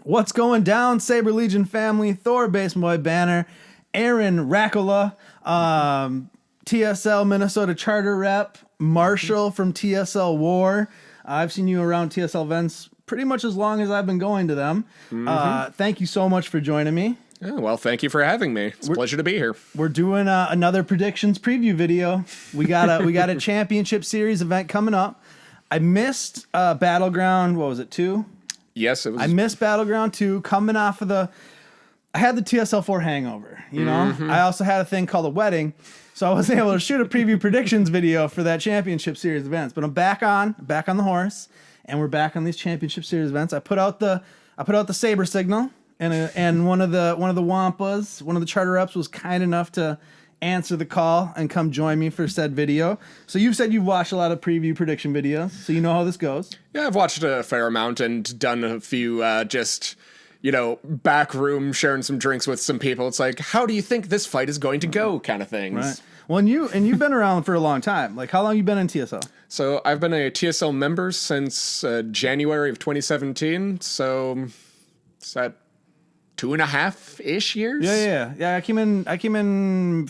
What's going down, Saber Legion family? Thor Baseboy Banner, Aaron Racola, TSL Minnesota Charter Rep, Marshall from TSL War. I've seen you around TSL events pretty much as long as I've been going to them. Thank you so much for joining me. Oh, well, thank you for having me. It's a pleasure to be here. We're doing another predictions preview video. We got a championship series event coming up. I missed Battleground. What was it, 2? Yes, it was. I missed Battleground 2 coming off of I had the TSL4 hangover, you know? I also had a thing called a wedding, so I wasn't able to shoot a preview predictions video for that championship series events. But I'm back on the horse, and we're back on these championship series events. I put out the Saber signal, and one of the Wampas, one of the charter reps was kind enough to answer the call and come join me for said video. So you've said you've watched a lot of preview prediction videos, so you know how this goes. Yeah, I've watched a fair amount and done a few back room sharing some drinks with some people. It's like, how do you think this fight is going to go kind of things. Right. Well, and you've been around for a long time. Like, how long you been in TSL? So I've been a TSL member since January of 2017. So is that 2.5-ish years? Yeah. I came in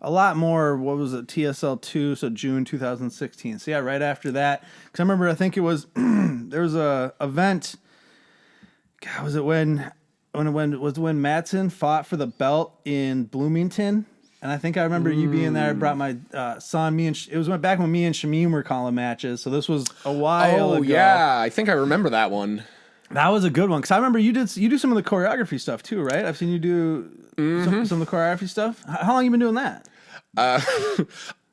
a lot more. What was it? TSL 2, so June 2016. So yeah, right after that. Because I remember, I think it was there was a event. God, was it when Madsen fought for the belt in Bloomington? And I think I remember you being there. I brought my son. It was back when me and Shamim were calling matches. So this was a while ago. Oh yeah, I think I remember that one. That was a good one, because I remember you do some of the choreography stuff too, right? I've seen you do some of the choreography stuff. How long have you been doing that?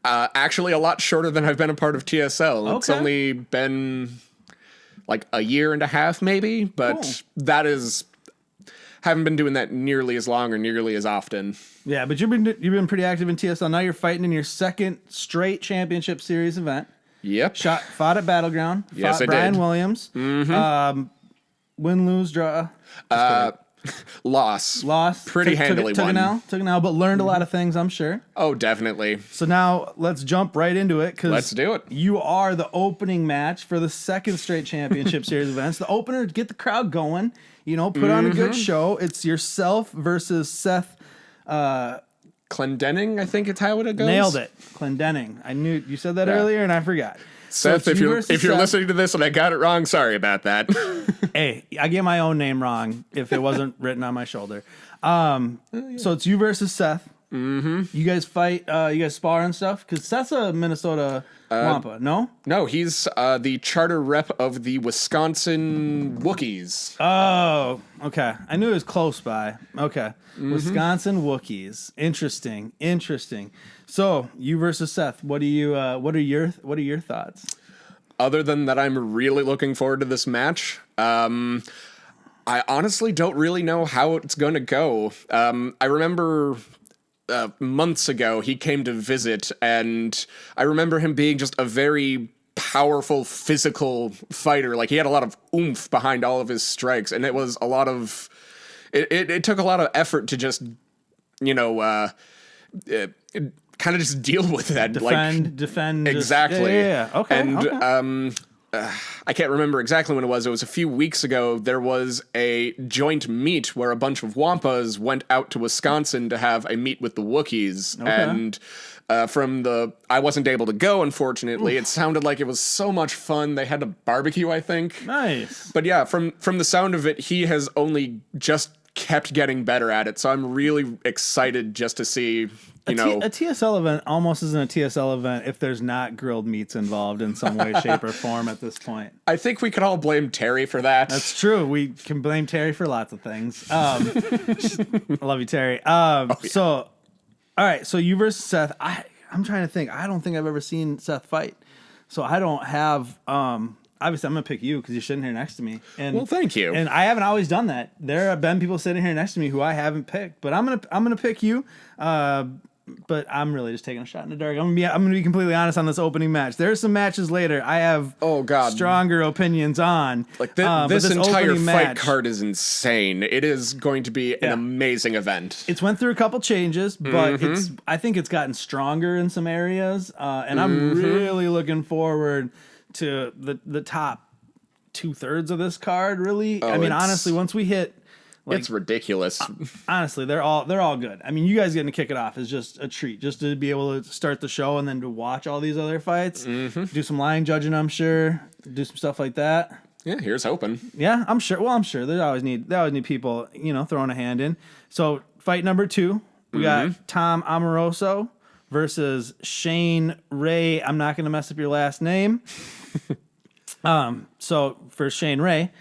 Actually, a lot shorter than I've been a part of TSL. It's only been like a year and a half, maybe, but that is haven't been doing that nearly as long or nearly as often. Yeah, but you've been pretty active in TSL. Now you're fighting in your second straight championship series event. Yep. Fought at Battleground. Yes, I Brian did. Williams. Win, lose, draw. Loss. Pretty handily took won. Took an L, but learned a lot of things, I'm sure. Oh, definitely. So now let's jump right into it. Let's do it. You are the opening match for the second straight championship series events. The opener, get the crowd going. Put on a good show. It's yourself versus Seth. Clendenning, I think it's how it goes. Nailed it. Clendenning. I knew you said that earlier, and I forgot. Seth, if you're listening to this and I got it wrong, sorry about that. Hey, I get my own name wrong if it wasn't written on my shoulder. So it's you versus Seth. You guys fight. You guys spar and stuff, because Seth's a Minnesota Wampa. No, he's the charter rep of the Wisconsin Wookiees. Oh, okay. I knew it was close by. Okay, Wisconsin Wookiees. Interesting. So you versus Seth. What are your thoughts? Other than that, I'm really looking forward to this match. I honestly don't really know how it's going to go. I remember months ago he came to visit, and I remember him being just a very powerful physical fighter. Like, he had a lot of oomph behind all of his strikes, and it was a lot of it took a lot of effort to just kind of just deal with that. Defend. Exactly. Yeah. Okay. And I can't remember exactly when it was. It was a few weeks ago. There was a joint meet where a bunch of Wampas went out to Wisconsin to have a meet with the Wookiees. Okay. And I wasn't able to go, unfortunately. Oof. It sounded like it was so much fun. They had a barbecue, I think. Nice. But yeah, from the sound of it, he has only just kept getting better at it. So I'm really excited just to see, a TSL event almost isn't a TSL event if there's not grilled meats involved in some way, shape, or form at this point. I think we could all blame Terry for that. That's true. We can blame Terry for lots of things. I love you, Terry. So, all right. So you versus Seth. I'm trying to think. I don't think I've ever seen Seth fight. So I don't have. Obviously, I'm gonna pick you because you're sitting here next to me. And, well, thank you. And I haven't always done that. There have been people sitting here next to me who I haven't picked, but I'm gonna pick you. But I'm really just taking a shot in the dark. I'm gonna be completely honest on this opening match. There's some matches later I have stronger opinions on. Like this entire fight card is insane. It is going to be an amazing event. It's went through a couple changes, but I think it's gotten stronger in some areas, and I'm really looking forward to the top 2/3 of this card, really. Oh, I mean, it's- honestly, once we hit, It's ridiculous. honestly, they're all good. I mean, you guys getting to kick it off is just a treat, just to be able to start the show and then to watch all these other fights, do some line judging, I'm sure, do some stuff like that. Yeah, here's hoping. Yeah, I'm sure. Well, I'm sure they always need people, throwing a hand in. So fight number 2, we got Tom Amoroso versus Shane Ray. I'm not going to mess up your last name. So for Shane Ray,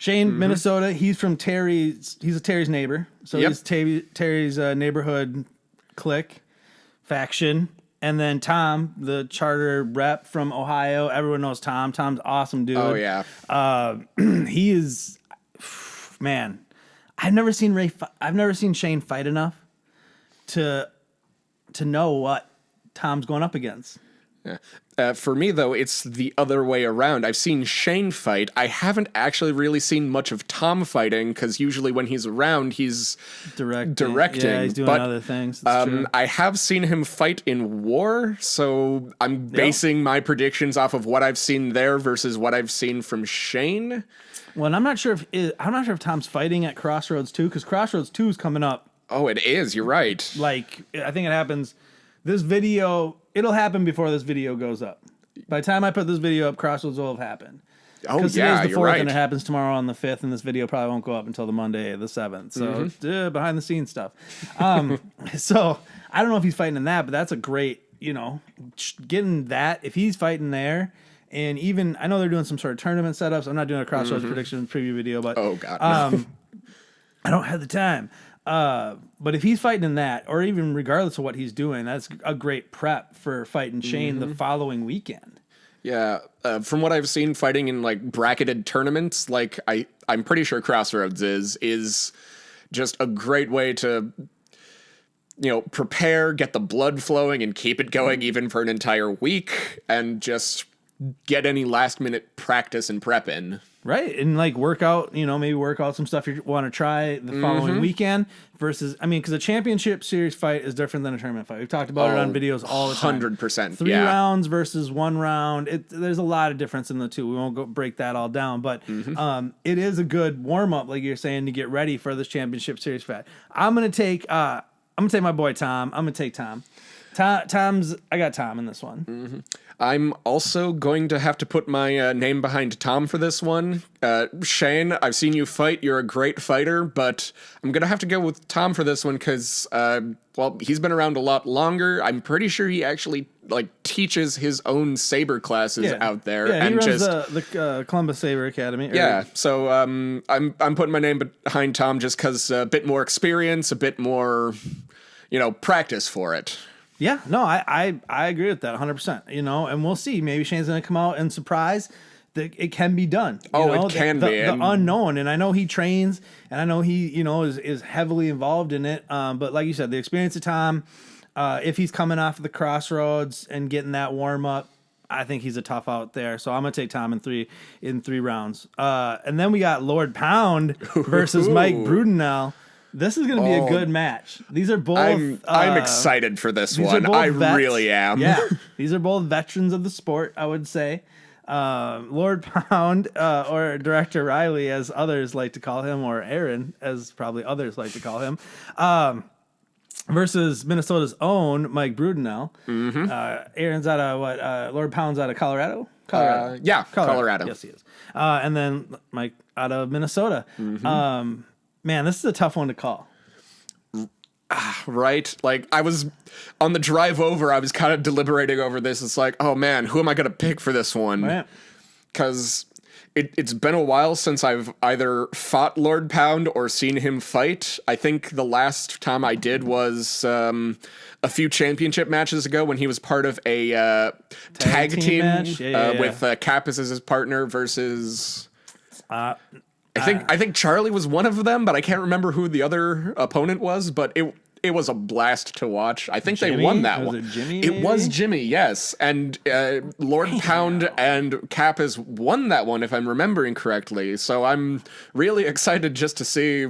Minnesota. He's from Terry's. He's a Terry's neighbor. So Yep. he's Terry's neighborhood clique faction. And then Tom, the charter rep from Ohio. Everyone knows Tom. Tom's awesome dude. Oh yeah. He is, man. I've never seen Shane fight enough to know what Tom's going up against. Yeah. For me, though, it's the other way around. I've seen Shane fight. I haven't actually really seen much of Tom fighting, because usually when he's around, he's directing. Yeah, he's doing but, other things. That's true. I have seen him fight in War, so I'm basing my predictions off of what I've seen there versus what I've seen from Shane. Well, and I'm not sure if Tom's fighting at Crossroads 2, because Crossroads 2 is coming up. Oh, it is. You're right. Like, I think it happens. It'll happen before this video goes up. By the time I put this video up, Crossroads will have happened. Oh, Because yeah, today's the you're 4th right. and it happens tomorrow on the 5th, and this video probably won't go up until the Monday, the 7th. So, behind the scenes stuff. So, I don't know if he's fighting in that, but that's a great, getting that. If he's fighting there, and even, I know they're doing some sort of tournament setups. I'm not doing a Crossroads prediction preview video, but Oh, God. No. I don't have the time. But if he's fighting in that, or even regardless of what he's doing, that's a great prep for fighting Shane the following weekend. Yeah, from what I've seen fighting in like bracketed tournaments, like I'm pretty sure Crossroads is just a great way to prepare, get the blood flowing, and keep it going even for an entire week, and just get any last minute practice and prep in. Right. And like maybe work out some stuff you want to try the following weekend versus, because a championship series fight is different than a tournament fight. We've talked about it on videos all the time. 100%. 3 yeah. rounds versus 1 round. There's a lot of difference in the two. We won't go break that all down, but it is a good warm up, like you're saying, to get ready for this championship series fight. I'm gonna take my boy Tom. I'm gonna take Tom. I got Tom in this one. I'm also going to have to put my name behind Tom for this one. Shane, I've seen you fight. You're a great fighter, but I'm going to have to go with Tom for this one because, he's been around a lot longer. I'm pretty sure he actually teaches his own saber classes out there. Yeah, and he runs just the Columbus Saber Academy. Yeah, so I'm putting my name behind Tom just because a bit more experience, a bit more, practice for it. Yeah, no, I agree with that 100%. And we'll see. Maybe Shane's going to come out and surprise that it can be done. It can be. The unknown. And I know he trains, and I know he, is heavily involved in it. But like you said, the experience of Tom, if he's coming off of the Crossroads and getting that warm up, I think he's a tough out there. So I'm going to take Tom in three rounds. And then we got Lord Pound versus Mike Brudenell. This is going to be a good match. These are both. I'm excited for this one. I really am. Yeah, these are both veterans of the sport, I would say. Lord Pound, or Director Riley, as others like to call him, or Aaron, as probably others like to call him, versus Minnesota's own Mike Brudenell. Aaron's out of Lord Pound's out of Colorado. Colorado. Yes, he is. And then Mike out of Minnesota. Man, this is a tough one to call. Right? I was on the drive over, I was kind of deliberating over this. It's like, oh man, who am I going to pick for this one? Right. Because it's been a while since I've either fought Lord Pound or seen him fight. I think the last time I did was a few championship matches ago when he was part of a tag team match? with Kappas as his partner versus... I think Charlie was one of them, but I can't remember who the other opponent was, but it was a blast to watch. I think they won that one. Was it Jimmy? It was Jimmy, yes. And Lord Pound and Kappas won that one, if I'm remembering correctly. So I'm really excited just to see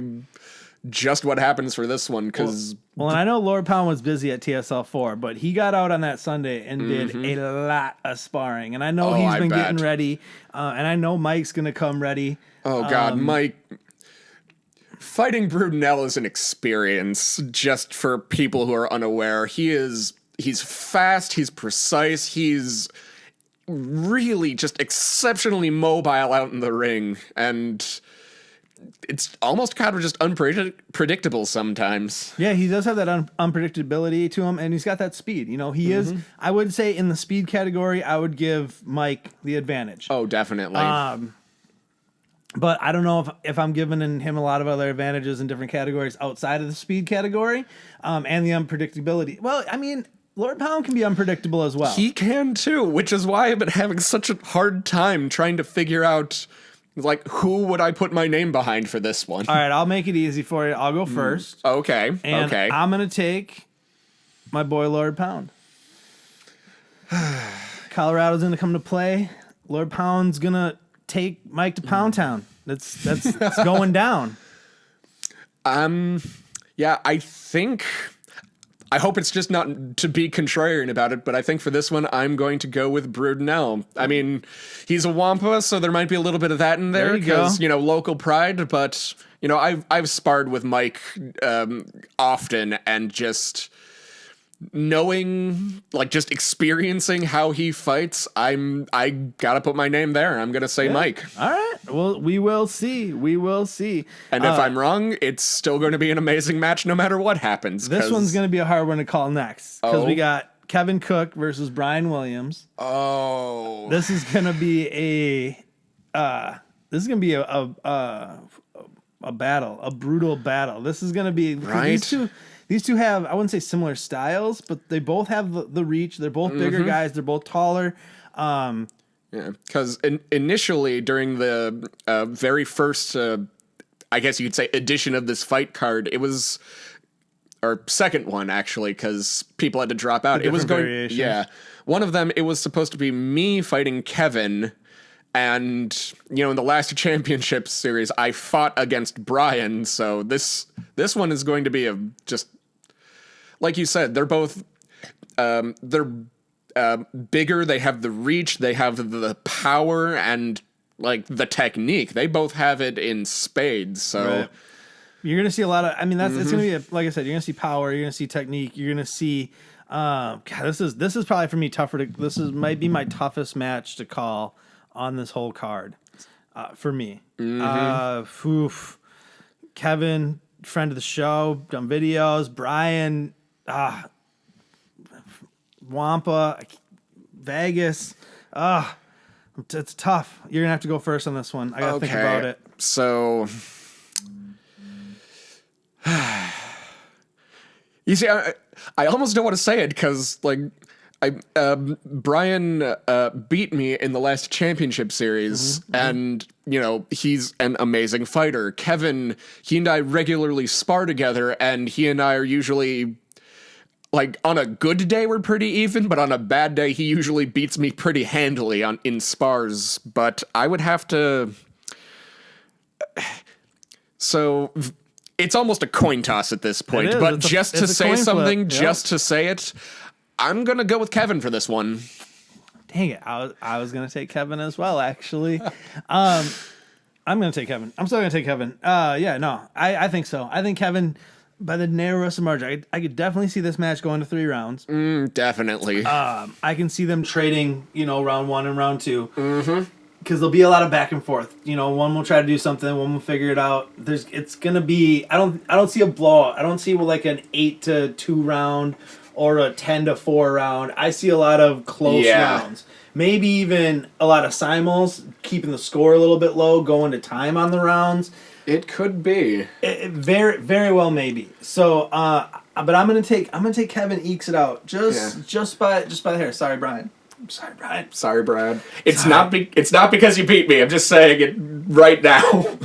just what happens for this one, because Well, and I know Lord Pound was busy at TSL 4, but he got out on that Sunday and did a lot of sparring. And I know he's I been bet. getting ready, and I know Mike's going to come ready. oh god, Mike. Fighting Brudenell is an experience, just for people who are unaware. He's fast, he's precise, he's really just exceptionally mobile out in the ring, and it's almost kind of just unpredictable sometimes. Yeah, he does have that unpredictability to him, and he's got that speed. You know, he is, I would say, in the speed category, I would give Mike the advantage. Oh, definitely. But I don't know if I'm giving him a lot of other advantages in different categories outside of the speed category and the unpredictability. Well, I mean, Lord Pound can be unpredictable as well. He can too, which is why I've been having such a hard time trying to figure out, like, who would I put my name behind for this one. All right, I'll make it easy for you. I'll go first. Okay, And okay. I'm going to take my boy Lord Pound. Colorado's going to come to play. Lord Pound's going to take Mike to Pound Town. That's going down. Yeah, I hope it's just not to be contrarian about it, but I think for this one, I'm going to go with Brudenell. I mean, he's a Wampa, so there might be a little bit of that in there There you go. because, local pride, but, I've sparred with Mike often, and just knowing, like, just experiencing how he fights, I gotta put my name there. I'm gonna say Mike. All right. Well, we will see. We will see. And if I'm wrong, it's still going to be an amazing match no matter what happens. This one's going to be a hard one to call next because we got Kevin Cook versus Brian Williams. Oh. This is going to be a battle, a brutal battle. This is going to be Right. These two have, I wouldn't say similar styles, but they both have the reach. They're both bigger guys. They're both taller. Yeah, because initially during the very first, I guess you could say, edition of this fight card, it was, or second one actually, because people had to drop out. It was going, variations. yeah. One of them, it was supposed to be me fighting Kevin, and in the last championship series, I fought against Brian. So this one is going to be just like you said. They're both they're bigger, they have the reach, they have the power, and like the technique. They both have it in spades. So Right. You're gonna see a lot of. I mean, it's gonna be like I said. You're gonna see power. You're gonna see technique. You're gonna see. God, this is probably for me tougher. Might be my toughest match to call on this whole card, for me. Kevin, friend of the show, done videos. Brian, Wampa, Vegas. It's tough. You're gonna have to go first on this one. I gotta think about it. So, you see, I almost don't want to say it because, like, Brian beat me in the last championship series, and he's an amazing fighter. Kevin, he and I regularly spar together, and he and I are usually, like, on a good day we're pretty even, but on a bad day he usually beats me pretty handily in spars. But I would have to. So it's almost a coin toss at this point. It is. But It's a just to say coin flip. something, Yep. just to say it, I'm gonna go with Kevin for this one. Dang it. I was going to take Kevin as well, actually. I'm going to take Kevin. I'm still going to take Kevin. I think so. I think Kevin, by the narrowest margin, I could definitely see this match going to 3 rounds. Definitely. I can see them trading, round 1 and round 2. Mm-hmm. Because there'll be a lot of back and forth. One will try to do something, one will figure it out. It's going to be, I don't see a blowout. I don't see like an 8-2 round or a 10-4 round. I see a lot of close rounds. Maybe even a lot of simuls, keeping the score a little bit low, going to time on the rounds. It could be. It very, very well maybe. So, but I'm gonna take Kevin ekes it out just by the hair. Sorry, Brian. I'm sorry, Brian. Sorry, Brad. It's not because you beat me. I'm just saying it right now.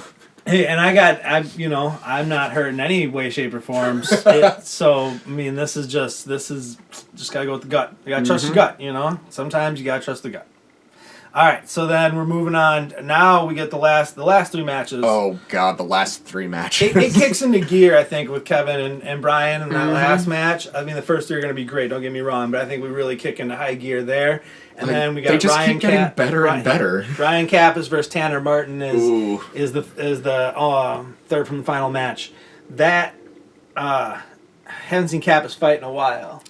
Hey, and I'm not hurt in any way, shape, or form. So, I mean, this is just gotta go with the gut. You gotta trust your gut, Sometimes you gotta trust the gut. All right, so then we're moving on. Now we get the last 3 matches. Oh God, the last 3 matches. It kicks into gear, I think, with Kevin and Brian in that last match. I mean, the first 3 are going to be great. Don't get me wrong, but I think we really kick into high gear there. And then we got they just Ryan keep getting better and better. Ryan Kappas versus Tanner Martin is the third from the final match. That haven't seen Kappas fight in a while.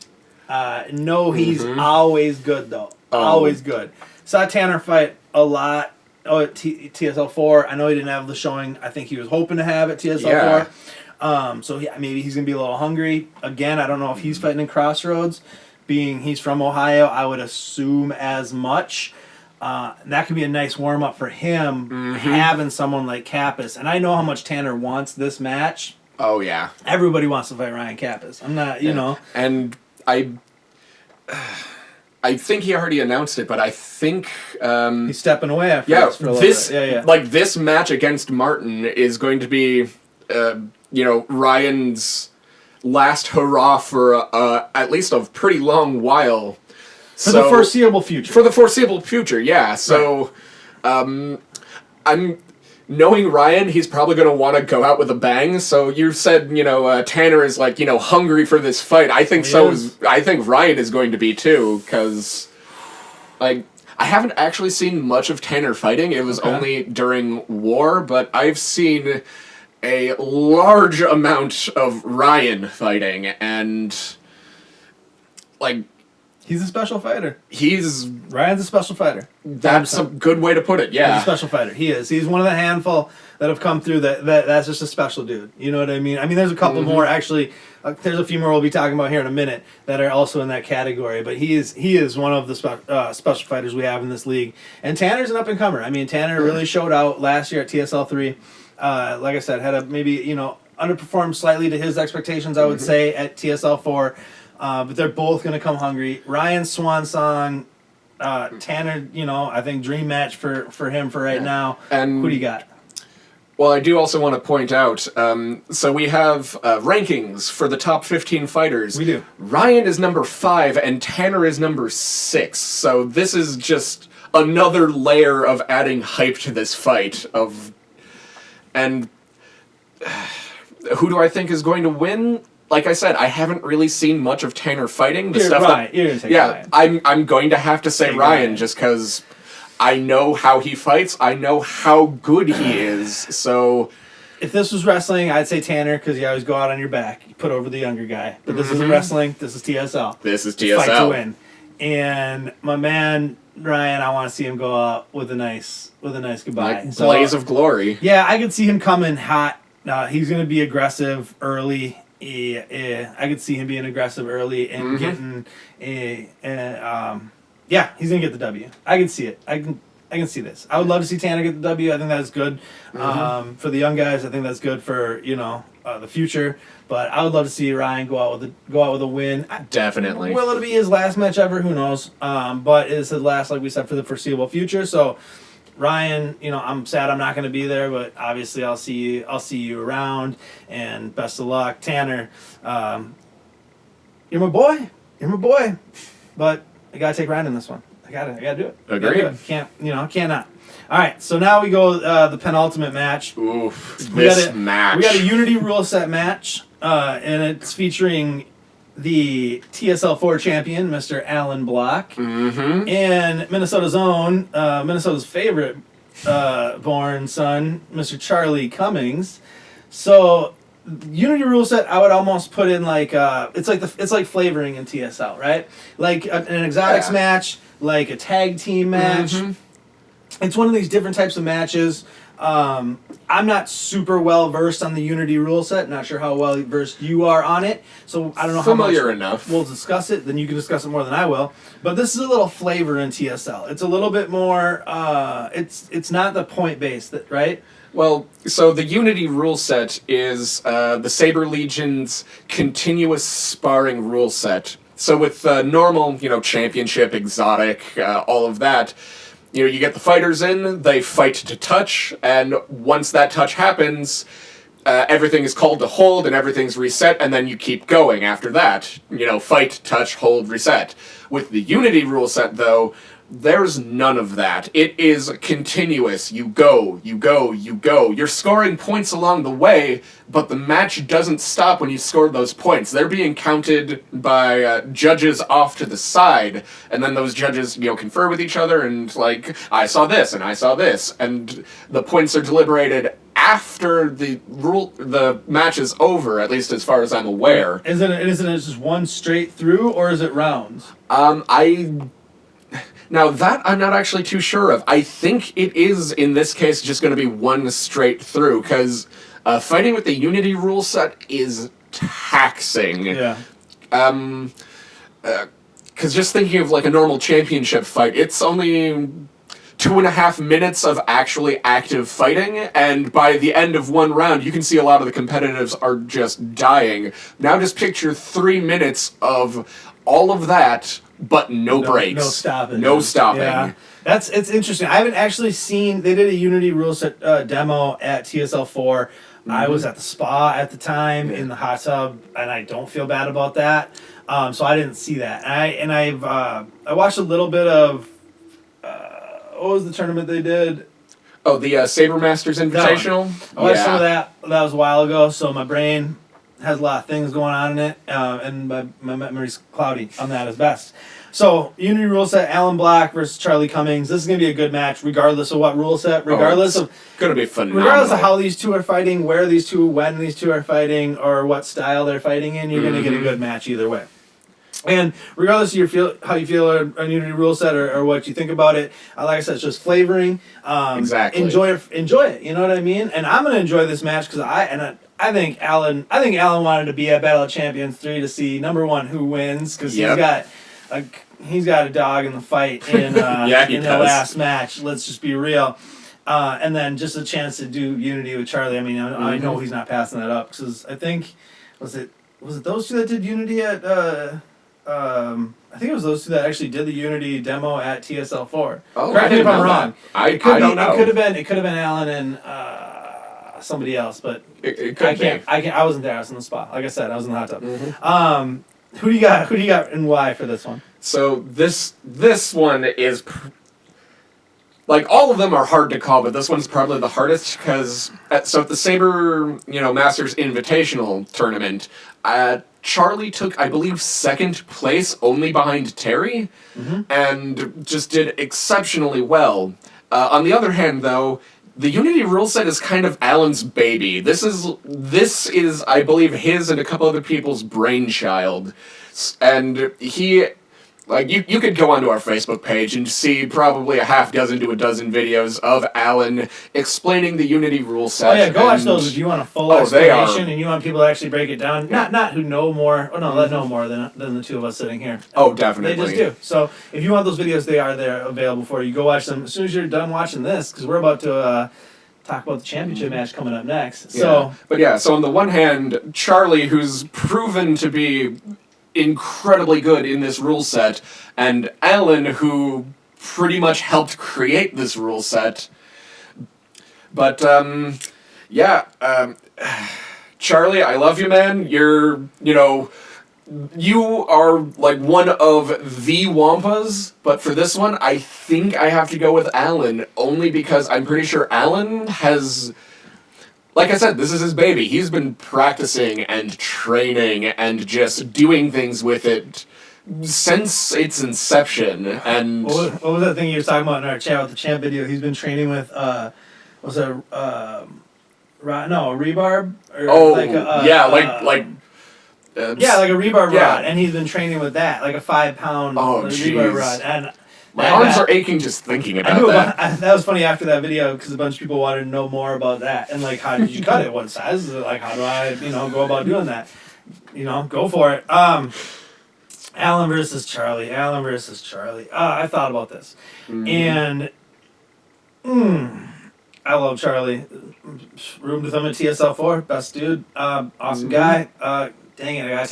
No, he's always good though. Always good. Saw Tanner fight a lot at TSL 4. I know he didn't have the showing I think he was hoping to have at TSL 4. So maybe he's gonna be a little hungry again. I don't know if he's fighting in Crossroads. Being he's from Ohio, I would assume as much. That could be a nice warm up for him having someone like Kappas. And I know how much Tanner wants this match. Oh yeah, everybody wants to fight Ryan Kappas. I'm not, you know. And I think he already announced it, but I think he's stepping away after this for a little bit. Like this match against Martin is going to be, Ryan's last hurrah for at least a pretty long while. For the foreseeable future. For the foreseeable future, yeah. So, I'm knowing Ryan, he's probably going to want to go out with a bang. So you said, Tanner is like, hungry for this fight. I think I think Ryan is going to be too, because, like, I haven't actually seen much of Tanner fighting. It was only during war, but I've seen a large amount of Ryan fighting, and, like, he's a special fighter. Ryan's a special fighter. That's a good way to put it, yeah. He's a special fighter. He is. He's one of the handful that have come through that's just a special dude. You know what I mean? I mean, there's a couple more, actually. There's a few more we'll be talking about here in a minute that are also in that category. But he is one of the special fighters we have in this league. And Tanner's an up-and-comer. I mean, Tanner really showed out last year at TSL 3. Like I said, had a maybe, underperformed slightly to his expectations, I would say, at TSL 4. But they're both going to come hungry. Ryan swan song, Tanner, I think dream match for him for right now. And who do you got? Well, I do also want to point out, so we have rankings for the top 15 fighters. We do. Ryan is number 5 and Tanner is number 6. So this is just another layer of adding hype to this fight. And who do I think is going to win? Like I said, I haven't really seen much of Tanner fighting. You're gonna take Ryan. I'm going to have to say Ryan just because I know how he fights. I know how good he is. So, if this was wrestling, I'd say Tanner because you always go out on your back, you put over the younger guy. But this isn't wrestling. This is TSL. This is TSL. Fight to win. And my man Ryan, I want to see him go out with a nice goodbye. Like blaze of glory. Yeah, I could see him coming hot. He's going to be aggressive early. I could see him being aggressive early and getting he's gonna get the W. I can see it. I can see this. I would love to see Tanner get the W. I think that's good for the young guys. I think that's good for the future. But I would love to see Ryan go out with a win. Definitely. Will it be his last match ever? Who knows? But it's his last, like we said, for the foreseeable future. So Ryan, I'm sad I'm not going to be there, but obviously I'll see you around, and best of luck. Tanner, you're my boy, but I got to take Ryan in this one. I got to do it. Agreed. Cannot. All right, so now we go the penultimate match. Oof, match. We got a Unity rule set match, and it's featuring the TSL 4 champion, Mr. Alan Block, and Minnesota's own, Minnesota's favorite born son, Mr. Charlie Cummings. So, Unity rule set, I would almost put in like it's like flavoring in TSL, right? Like an exotics match, like a tag team match. It's one of these different types of matches. I'm not super well versed on the Unity rule set. Not sure how well versed you are on it. So I don't know how much enough. We'll discuss it. Then you can discuss it more than I will. But this is a little flavor in TSL. It's a little bit more. It's not the point based, right? Well, so the Unity rule set is the Saber Legion's continuous sparring rule set. So with normal, championship, exotic, all of that. You get the fighters in, they fight to touch, and once that touch happens, everything is called to hold and everything's reset, and then you keep going after that. Fight, touch, hold, reset. With the Unity rule set, though, There's none of that. It is continuous. You go, you go, you go. You're scoring points along the way, but the match doesn't stop when you score those points. They're being counted by judges off to the side, and then those judges, confer with each other and I saw this and I saw this, and the points are deliberated after the match is over, at least as far as I'm aware. Isn't it just one straight through, or is it rounds? Now, that I'm not actually too sure of. I think it is, in this case, just going to be one straight through, because fighting with the Unity rule set is taxing. Yeah. Because just thinking of, a normal championship fight, it's only 2.5 minutes of actually active fighting, and by the end of one round, you can see a lot of the competitives are just dying. Now just picture 3 minutes of all of that, but no breaks. No stopping. No stopping. Yeah. It's interesting. I haven't actually seen, they did a Unity rule set demo at TSL4. I was at the spa at the time in the hot tub, and I don't feel bad about that. So I didn't see that. I watched a little bit of, what was the tournament they did? Oh, the Saber Masters Invitational? I watched some of that. That was a while ago, so my brain has a lot of things going on in it, and my memory's cloudy on that as best. So, Unity rule set, Alan Black versus Charlie Cummings. This is going to be a good match, regardless of what rule set, regardless of going to be phenomenal. Regardless of how these two are fighting, when these two are fighting, or what style they're fighting in, you're going to get a good match either way. And regardless of how you feel on Unity rule set or what you think about it, like I said, it's just flavoring. Exactly. Enjoy it. You know what I mean? And I'm going to enjoy this match because I think Alan wanted to be at Battle of Champions 3 to see number one who wins, because he's got a dog in the fight in in the last match. Let's just be real. And then just a chance to do Unity with Charlie. I mean, I know he's not passing that up, because I think was it those two that did Unity at I think it was those two that actually did the Unity demo at TSL4. Oh, correct me if I'm wrong. I don't know. It could have been Alan and somebody else, but it could be. I wasn't there. I was in the spot. Like I said, I was in the hot tub. Who do you got? Who do you got, and why for this one? So this one is all of them are hard to call, but this one's probably the hardest, because at the Saber Masters Invitational tournament, Charlie took, I believe, second place, only behind Terry, and just did exceptionally well. On the other hand, though, the Unity rule set is kind of Alan's baby. This is, I believe, his and a couple other people's brainchild. And he, you could go onto our Facebook page and see probably a half dozen to a dozen videos of Alan explaining the Unity rule set. Oh yeah, go watch those if you want a full explanation and you want people to actually break it down. Not who know more. Oh no, that know more than the two of us sitting here. Oh, definitely. They just do. So if you want those videos, they are there available for you. Go watch them as soon as you're done watching this, because we're about to talk about the championship match coming up next. So, so on the one hand, Charlie, who's proven to be incredibly good in this rule set, and Alan, who pretty much helped create this rule set. But Charlie, I love you, man. You are one of the Wampas, but for this one, I think I have to go with Alan, only because I'm pretty sure Alan has, like I said, this is his baby. He's been practicing and training and just doing things with it since its inception. And what was that thing you were talking about in our chat with the champ video? He's been training with a rebarb? Like a rebarb rod, and he's been training with that, like a 5-pound rebarb rod. And my arms are aching just thinking about that. That was funny after that video, because a bunch of people wanted to know more about that, and how did you cut it? What size is it? How do I, go about doing that? Go for it. Alan versus Charlie. I thought about this, and I love Charlie. Roomed with him at TSL4. Best dude. Awesome guy. Dang it, I gotta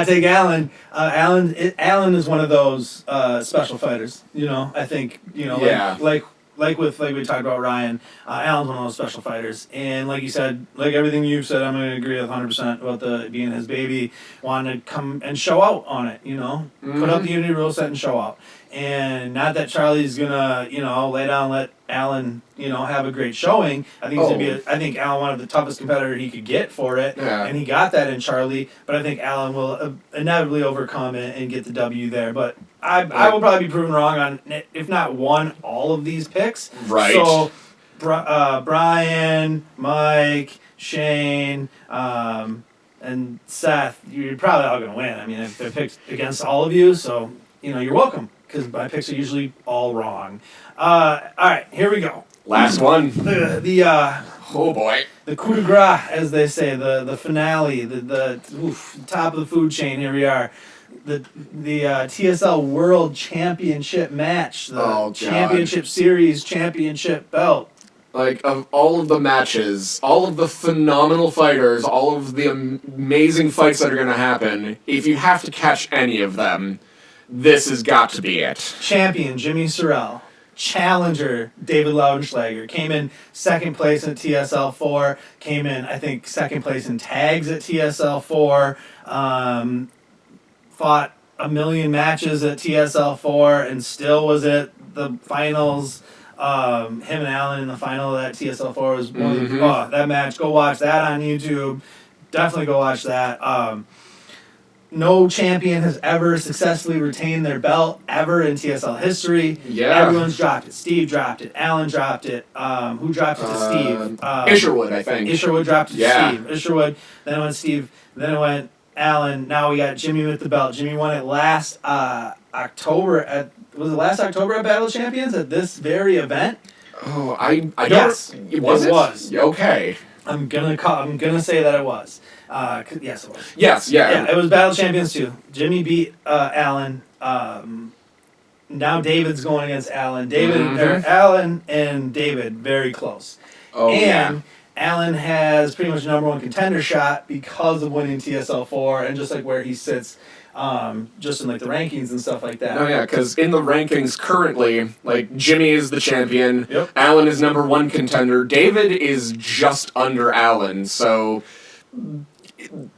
take Alan. Alan is one of those special fighters. I think, like like we talked about Ryan, Allen's one of those special fighters, and like you said, like everything you've said, I'm going to agree with 100% about the being his baby, wanting to come and show out on it. Put out the unity rule set and show out, and not that Charlie's gonna lay down, let Allen have a great showing. I think he's gonna be. I think Allen one of the toughest competitor he could get for it, and he got that in Charlie. But I think Allen will inevitably overcome it and get the W there. But I will probably be proven wrong on, if not one, all of these picks. Right. So, Brian, Mike, Shane, and Seth, you're probably all going to win. I mean, if they're picked against all of you, so, you're welcome, because my picks are usually all wrong. All right, here we go. Last one. Oh, boy. The coup de grace, as they say, the finale, the top of the food chain, here we are. The TSL World Championship match, the Championship Series Championship belt. Like, of all of the matches, all of the phenomenal fighters, all of the amazing fights that are going to happen, if you have to catch any of them, this has got to be it. Champion Jimmy Sorrell. Challenger David Laudenschlager. Came in second place at TSL 4. Came in, I think, second place in tags at TSL 4. Fought a million matches at TSL 4 and still was at the finals. Him and Allen in the final of that TSL 4 was one of that match. Go watch that on YouTube. Definitely go watch that. No champion has ever successfully retained their belt ever in TSL history. Yeah. Everyone's dropped it. Steve dropped it. Allen dropped it. Who dropped it to Steve? Isherwood, I think. Isherwood dropped it to Steve. Isherwood. Then it went Steve. Then it went Allen. Now we got Jimmy with the belt. Jimmy won it last October was it last October at Battle of Champions at this very event? Oh, I don't. Yes, it was. Okay. I'm gonna say that it was. Yes, it was. Yes, yeah. Yeah, it was Battle of Champions 2. Jimmy beat Allen. Now David's going against Allen. Allen and David very close. Oh, and Allen has pretty much number one contender shot because of winning TSL 4 and just like where he sits, just in like the rankings and stuff like that. Oh yeah, because in the rankings currently, like Jimmy is the champion, Yep. Allen is number one contender, David is just under Allen, so.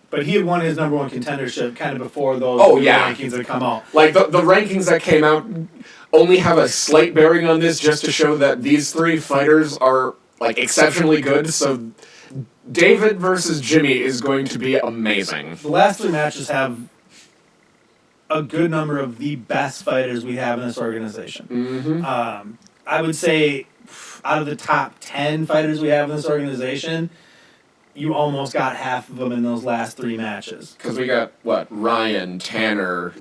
But he had won his number one contendership kind of before those rankings had come out. Like the rankings that came out only have a slight bearing on this, just to show that these three fighters are like exceptionally good. So David versus Jimmy is going to be amazing. The last three matches have a good number of the best fighters we have in this organization. Mm-hmm. I would say out of the top 10 fighters we have in this organization, you almost got half of them in those last three matches. Because we got, Ryan, Tanner,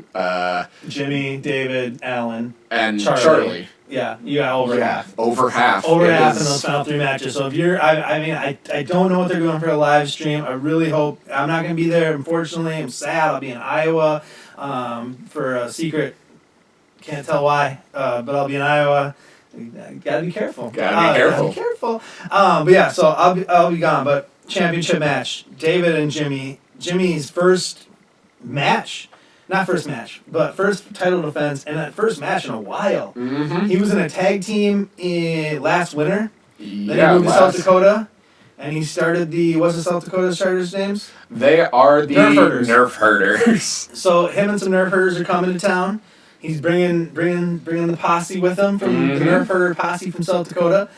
Jimmy, David, Allen, and Charlie. Yeah, you got over half. Over half. Over half in those final three matches. So if you're, I don't know what they're doing for a live stream. I really hope, I'm not going to be there, unfortunately. I'm sad. I'll be in Iowa for a secret, can't tell why, but I'll be in Iowa. Gotta be careful. Gotta be careful. But yeah, so I'll be gone. But championship match, David and Jimmy. Jimmy's first title defense, and that first match in a while. Mm-hmm. He was in a tag team last winter. Then he moved to South Dakota, and he started what's the South Dakota starters' names? They are the Nerf Herders. So him and some Nerf Herders are coming to town. He's bringing the posse with him from the Nerf Herder posse from South Dakota.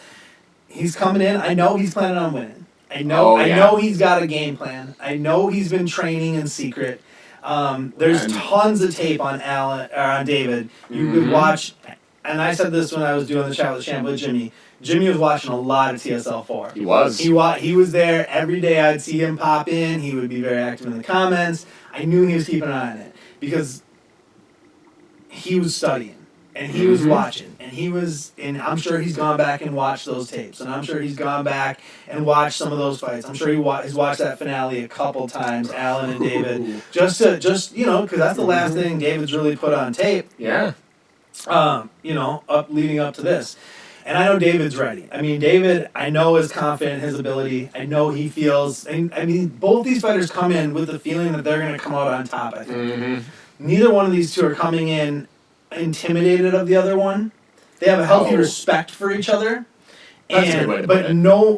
He's coming in. I know he's planning on winning. I know he's got a game plan. I know he's been training in secret. There's tons of tape on on David. You could watch, and I said this when I was doing the chat with Champ with Jimmy. Jimmy was watching a lot of TSL 4. He was. He was there every day. I'd see him pop in. He would be very active in the comments. I knew he was keeping an eye on it because he was studying and he was watching and I'm sure he's gone back and watched those tapes, and I'm sure he's gone back and watched some of those fights. I'm sure he's watched that finale a couple times, Allen and David, just because that's the last thing David's really put on tape. Yeah. Leading up to this. And I know David's ready. I mean, David, I know is confident in his ability. I know he feels, both these fighters come in with the feeling that they're going to come out on top, I think. Mm-hmm. Neither one of these two are coming in intimidated of the other one. They have a healthy respect for each other. That's a good way to put it.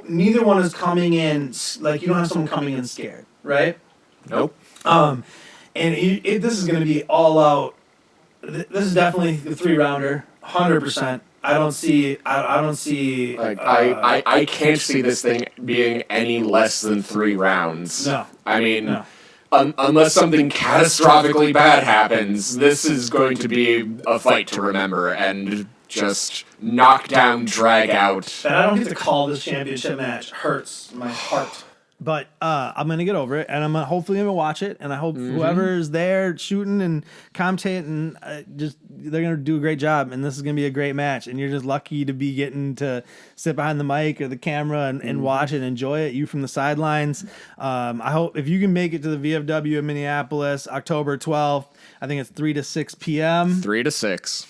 Neither one is coming in like you don't have someone coming in scared, right? Nope. And this is going to be all out. This is definitely the 3-rounder, 100%. I don't see. Like I can't see this thing being any less than 3 rounds. No. I mean, No. unless something catastrophically bad happens, this is going to be a fight to remember and just knock down, drag out. That I don't get to call this championship match hurts my heart. But I'm gonna get over it, and I'm hopefully gonna watch it, and I hope whoever's there shooting and commentating, they're gonna do a great job, and this is gonna be a great match, and you're just lucky to be getting to sit behind the mic or the camera and watch it, and enjoy it. You from the sidelines. I hope if you can make it to the VFW in Minneapolis, October 12th. I think it's 3 to 6 p.m. 3 to 6.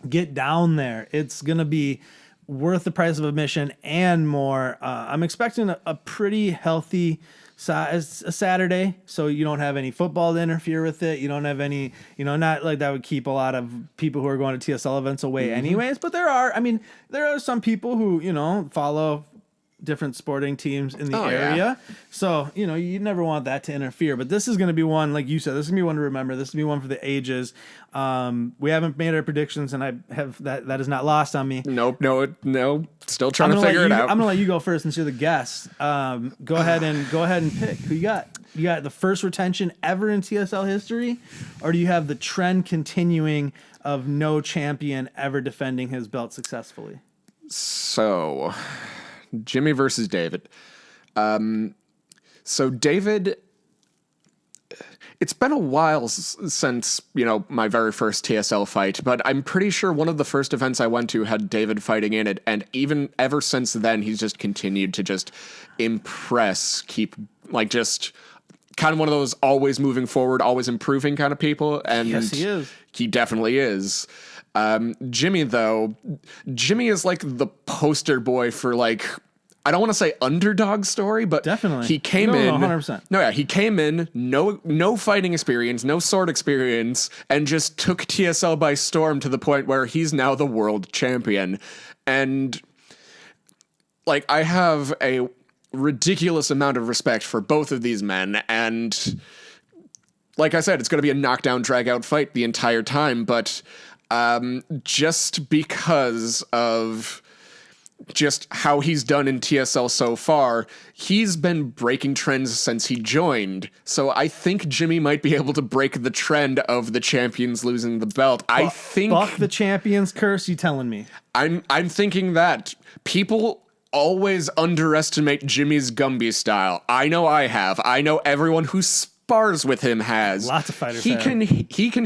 Get down there. It's gonna be worth the price of admission and more. I'm expecting a pretty healthy Saturday, so you don't have any football to interfere with it. You don't have any, not like that would keep a lot of people who are going to TSL events away anyways. But there are some people who, follow different sporting teams in the area. Yeah. So, you never want that to interfere. But this is going to be one, like you said, this is going to be one to remember. This is going to be one for the ages. We haven't made our predictions, and I have that is not lost on me. Nope. Still trying to figure it out. I'm gonna let you go first since you're the guest. Go ahead and pick. Who you got? You got the first retention ever in TSL history, or do you have the trend continuing of no champion ever defending his belt successfully? So, Jimmy versus David. So David, it's been a while since, my very first TSL fight, but I'm pretty sure one of the first events I went to had David fighting in it, and even ever since then, he's just continued to just impress, just kind of one of those always moving forward, always improving kind of people, and yes, he is. He definitely is. Jimmy, though, is like the poster boy for I don't want to say underdog story, but definitely he came in 100%. No, yeah, he came in no fighting experience, no sword experience, and just took TSL by storm to the point where he's now the world champion. And I have a ridiculous amount of respect for both of these men, and like I said, it's going to be a knockdown, drag out fight the entire time, but just because of just how he's done in TSL so far, he's been breaking trends since he joined. So I think Jimmy might be able to break the trend of the champions losing the belt. I think Buck the champion's curse, you telling me? I'm thinking that people always underestimate Jimmy's Gumby style. I know I have. I know everyone who spars with him has. Lots of fighters He have. can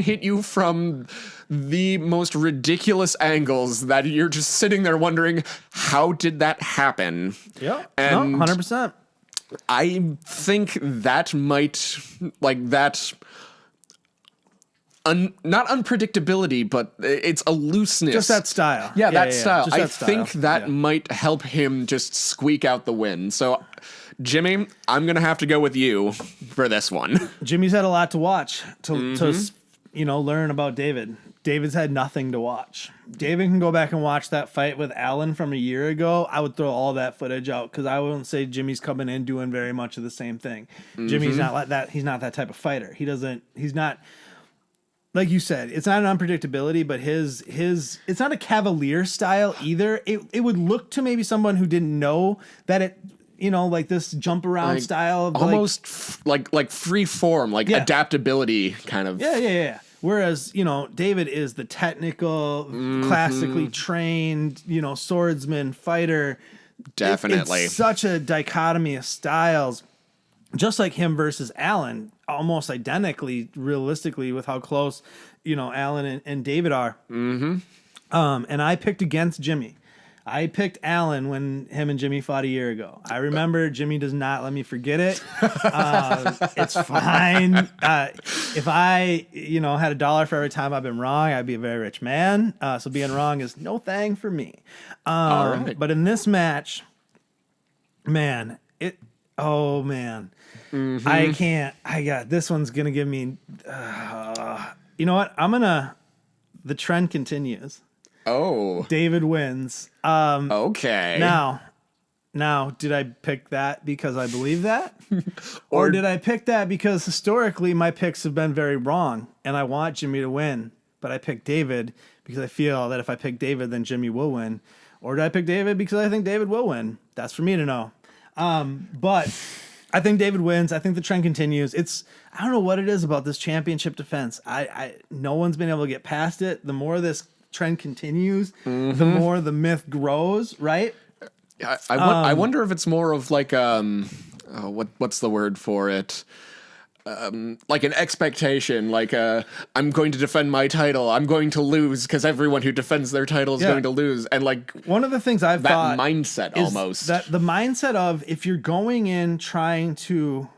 hit you from the most ridiculous angles that you're just sitting there wondering, how did that happen? Yeah, and 100%. I think that might not unpredictability, but it's a looseness. Just that style. Yeah, that style. Just I that style. think that might help him just squeak out the win. So, Jimmy, I'm going to have to go with you for this one. Jimmy's had a lot to watch to learn about David. David's had nothing to watch. David can go back and watch that fight with Allen from a year ago. I would throw all that footage out because I wouldn't say Jimmy's coming in doing very much of the same thing. Jimmy's not like that. He's not that type of fighter. He's not, like you said, it's not an unpredictability, but his it's not a cavalier style either. It would look to maybe someone who didn't know that it, like this jump around style of almost like free form, adaptability kind of. Yeah. Whereas, David is the technical, classically trained, swordsman, fighter. Definitely. It's such a dichotomy of styles. Just like him versus Allen, almost identically, realistically, with how close, Allen and David are. Mm-hmm. And I picked against Jimmy. I picked Allen when him and Jimmy fought a year ago. I remember. Jimmy does not let me forget it. It's fine. If I, had $1 for every time I've been wrong, I'd be a very rich man. So being wrong is no thing for me. All right. But in this match, man, I can't. This one's going to give me, you know what? The trend continues. Oh, David wins. okay. Now, did I pick that because I believe that? Or did I pick that because historically my picks have been very wrong and I want Jimmy to win, but I picked David because I feel that if I pick David, then Jimmy will win? Or did I pick David because I think David will win? That's for me to know. But I think David wins. I think the trend continues. I don't know what it is about this championship defense. No one's been able to get past it. The more this trend continues, the more the myth grows, right? I wonder if it's more of like what's the word for it? Like an expectation, like I'm going to defend my title. I'm going to lose because everyone who defends their title is going to lose. And like one of the things I've thought mindset is almost that the mindset of if you're going in trying to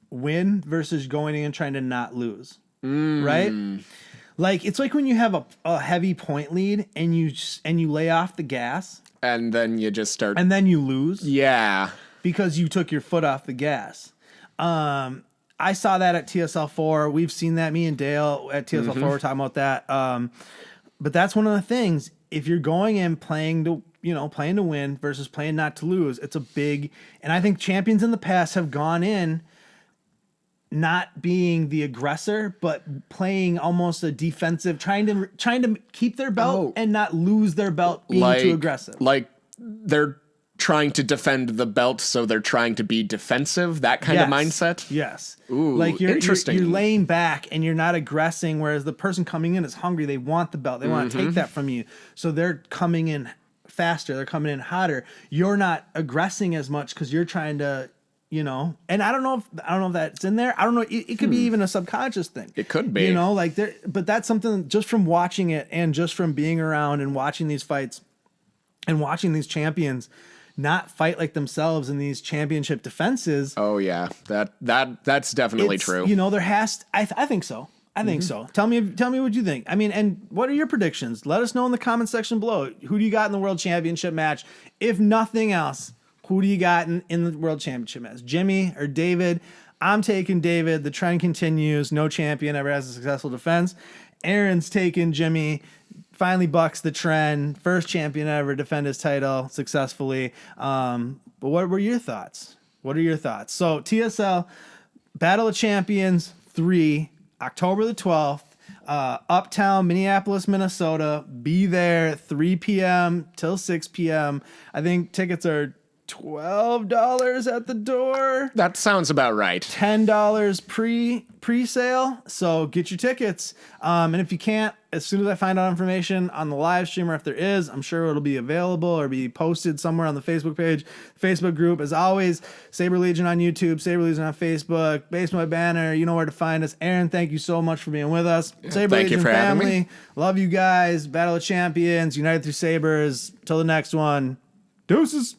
win versus going in trying to not lose, right? Like it's like when you have a heavy point lead and you lay off the gas. And then you just start... And then you lose. Yeah. Because you took your foot off the gas. I saw that at TSL4. We've seen that. Me and Dale at TSL4 were talking about that. But that's one of the things. If you're going in playing to win versus playing not to lose, it's a big... And I think champions in the past have gone in not being the aggressor, but playing almost a defensive, trying to keep their belt and not lose their belt being too aggressive. Like they're trying to defend the belt, so they're trying to be defensive, that kind of mindset? Yes. Ooh, like interesting. You're laying back and you're not aggressing, whereas the person coming in is hungry. They want the belt. They want to take that from you. So they're coming in faster. They're coming in hotter. You're not aggressing as much because you're trying to... and I don't know if that's in there. I don't know. It could be even a subconscious thing. It could be, but that's something just from watching it and just from being around and watching these fights and watching these champions not fight like themselves in these championship defenses. Oh yeah. That's definitely true. I think so. I think so. Tell me what you think. I mean, and what are your predictions? Let us know in the comment section below. Who do you got in the world championship match? If nothing else, who do you got in the world championship match? Jimmy or David? I'm taking David. The trend continues. No champion ever has a successful defense. Aaron's taking Jimmy. Finally bucks the trend. First champion ever defend his title successfully. But what were your thoughts? What are your thoughts? So TSL Battle of Champions 3, October the 12th. Uptown, Minneapolis, Minnesota. Be there 3 p.m. till 6 p.m. I think tickets are $12 at the door. That sounds about right. $10 pre-sale. So get your tickets. And if you can't, as soon as I find out information on the live stream, or if there is, I'm sure it'll be available or be posted somewhere on the Facebook page, Facebook group. As always, Saber Legion on YouTube, Saber Legion on Facebook, Basement Banner. You know where to find us. Aaron, thank you so much for being with us. Yeah, Saber thank Legion you for family. having me. Love you guys. Battle of Champions. United through Sabers. Till the next one. Deuces.